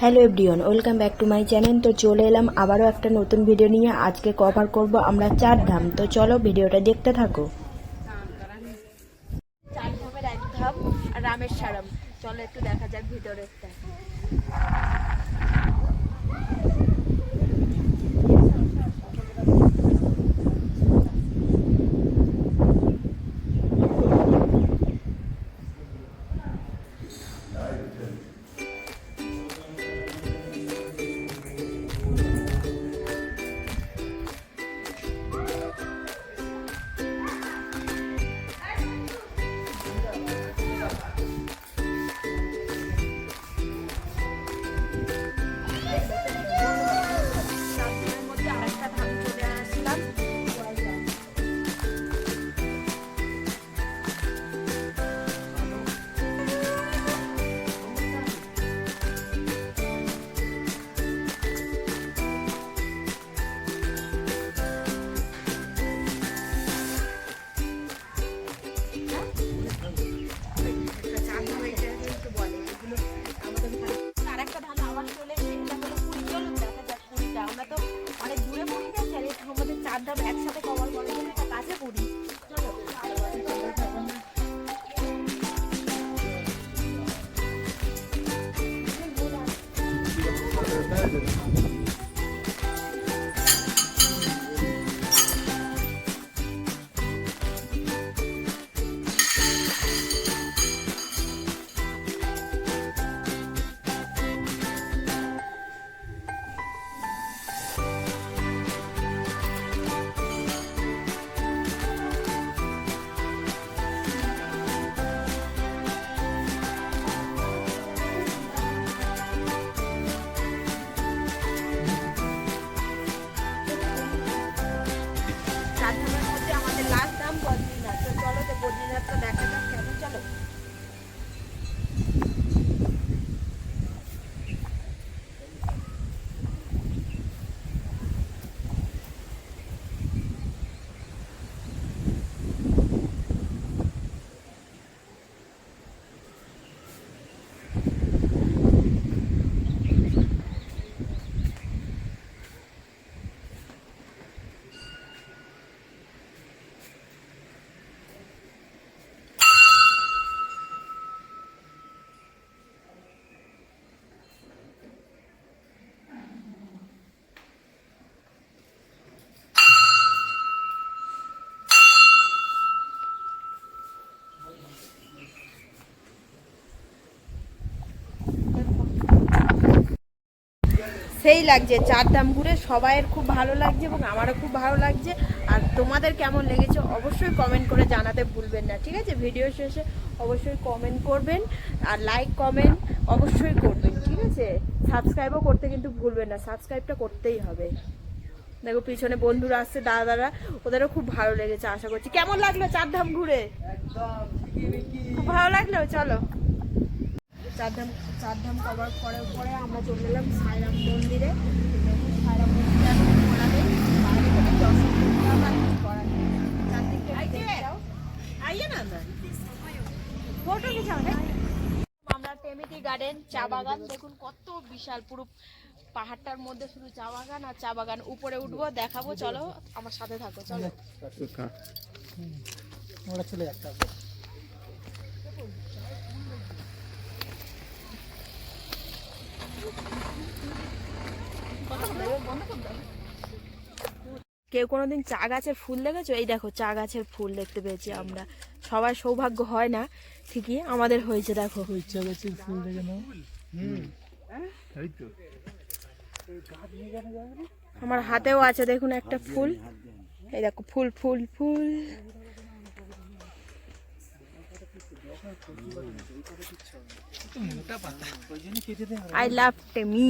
Hello everyone, welcome back to my channel. তো চলে এলাম আবারও একটা নতুন ভিডিও নিয়ে। আজকে কভার করব আমরা 4 ধাম। তো চলো ভিডিওটা দেখতে থাকো। 4 ধামের এক ধাম রামেশ্বরম। চলো একটু দেখা যাক ভিতরেরটা। একসাথে কভার করার জন্য একটা কাছে পড়ি। চলো বদ্রীনাথটা দেখা যাক কেমন। চলো সেই লাগছে 4 ধাম ঘুরে, সবাইয়ের খুব ভালো লাগছে এবং আমারও খুব ভালো লাগছে। আর তোমাদের কেমন লেগেছে অবশ্যই কমেন্ট করে জানাতে ভুলবেন না, ঠিক আছে? ভিডিও শেষে অবশ্যই কমেন্ট করবেন আর লাইক কমেন্ট অবশ্যই করবেন, ঠিক আছে? সাবস্ক্রাইবও করতে কিন্তু ভুলবেন না, সাবস্ক্রাইবটা করতেই হবে। দেখো পিছনে বন্ধুরা আসছে, দাদারা, ওদেরও খুব ভালো লেগেছে আশা করছি। কেমন লাগলো 4 ধাম ঘুরে? খুব ভালো লাগলো। চলো 4 ধাম কভার করার পরে আমরা চলে এলাম সাইরাম মন্দিরে। সাইরাম মন্দিরে এখন খোলা নেই, বাইরে থেকে দর্শন করতে হবে, আর কিছু করার নেই। চারদিকটা দেখে যাও। আইয়ে না না ফটো খিচাও না। আমরা টেমিটি গার্ডেন চা বাগান, দেখুন কত বিশাল, পুরো পাহাড়টার মধ্যে শুধু চা বাগান আর চা বাগান। উপরে উঠবো, দেখাবো, চলো আমার সাথে থাকো। চলো চলে যাচ্ছে। কেউ কোনোদিন চা গাছের ফুল দেখেছো? এই দেখো চা গাছের ফুল দেখতে পেয়েছি আমরা। সবার সৌভাগ্য হয় না, ঠিকই আমাদের হয়েছে। দেখো চা গাছের ফুল দেখে নাও। আমার হাতেও আছে, দেখুন একটা ফুল। এই দেখো ফুল ফুল ফুল। I love Tammy.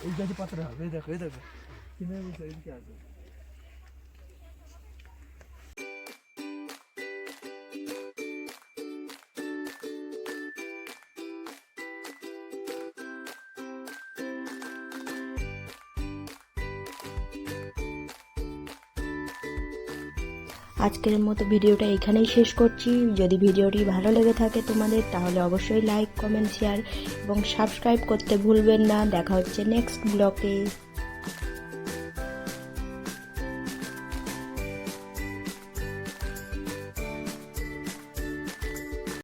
এই গাছে পাতা হবে, দেখো এই দেখো কিভাবে বসে এদিকে আছে। আজকের মতো ভিডিওটা এখানেই শেষ করছি। যদি ভিডিওটি ভালো লেগে থাকে তোমাদের, তাহলে অবশ্যই লাইক, কমেন্ট, শেয়ার এবং সাবস্ক্রাইব করতে ভুলবেন না। দেখা হচ্ছে নেক্সট ব্লগে।